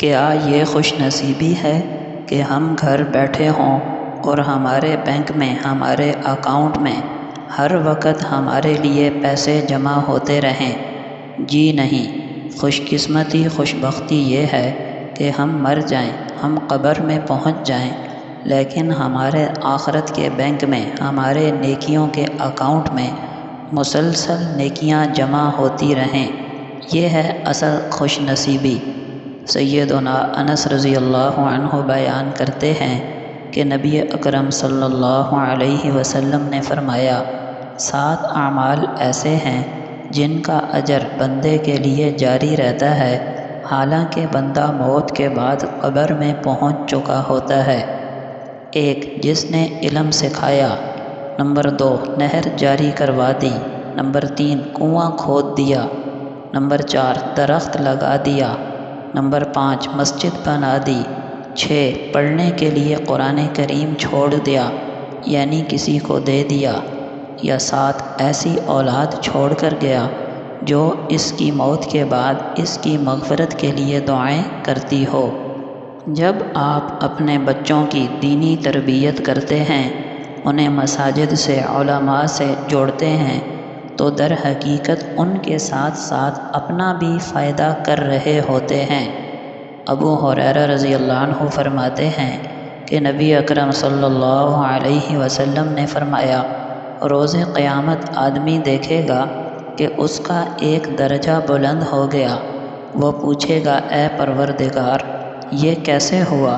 کیا یہ خوش نصیبی ہے کہ ہم گھر بیٹھے ہوں اور ہمارے بینک میں، ہمارے اکاؤنٹ میں ہر وقت ہمارے لیے پیسے جمع ہوتے رہیں؟ جی نہیں، خوش قسمتی، خوش بختی یہ ہے کہ ہم مر جائیں، ہم قبر میں پہنچ جائیں، لیکن ہمارے آخرت کے بینک میں، ہمارے نیکیوں کے اکاؤنٹ میں مسلسل نیکیاں جمع ہوتی رہیں۔ یہ ہے اصل خوش نصیبی۔ سیدنا انس رضی اللہ عنہ بیان کرتے ہیں کہ نبی اکرم صلی اللہ علیہ وسلم نے فرمایا، 7 اعمال ایسے ہیں جن کا اجر بندے کے لیے جاری رہتا ہے حالانکہ بندہ موت کے بعد قبر میں پہنچ چکا ہوتا ہے۔ 1، جس نے علم سکھایا۔ نمبر 2، نہر جاری کروا دی۔ نمبر 3، کنواں کھود دیا۔ نمبر 4، درخت لگا دیا۔ نمبر 5، مسجد بنا دی۔ 6، پڑھنے کے لیے قرآن کریم چھوڑ دیا، یعنی کسی کو دے دیا۔ یا 7، ایسی اولاد چھوڑ کر گیا جو اس کی موت کے بعد اس کی مغفرت کے لیے دعائیں کرتی ہو۔ جب آپ اپنے بچوں کی دینی تربیت کرتے ہیں، انہیں مساجد سے، علماء سے جوڑتے ہیں، تو در حقیقت ان کے ساتھ ساتھ اپنا بھی فائدہ کر رہے ہوتے ہیں۔ ابو ہریرہ رضی اللہ عنہ فرماتے ہیں کہ نبی اکرم صلی اللہ علیہ وسلم نے فرمایا، روز قیامت آدمی دیکھے گا کہ اس کا ایک درجہ بلند ہو گیا۔ وہ پوچھے گا، اے پروردگار، یہ کیسے ہوا؟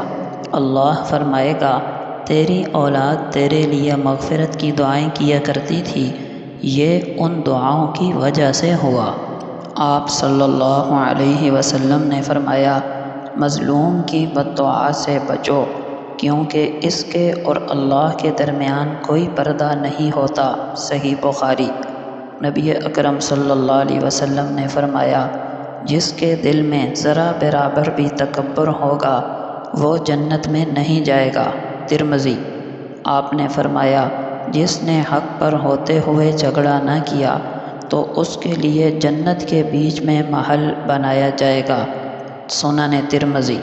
اللہ فرمائے گا، تیری اولاد تیرے لیے مغفرت کی دعائیں کیا کرتی تھی، یہ ان دعاؤں کی وجہ سے ہوا۔ آپ صلی اللہ علیہ وسلم نے فرمایا، مظلوم کی بد دعا سے بچو، کیونکہ اس کے اور اللہ کے درمیان کوئی پردہ نہیں ہوتا۔ صحیح بخاری۔ نبی اکرم صلی اللہ علیہ وسلم نے فرمایا، جس کے دل میں ذرا برابر بھی تکبر ہوگا وہ جنت میں نہیں جائے گا۔ ترمذی۔ آپ نے فرمایا، جس نے حق پر ہوتے ہوئے جھگڑا نہ کیا تو اس کے لیے جنت کے بیچ میں محل بنایا جائے گا۔ سنن ترمذی۔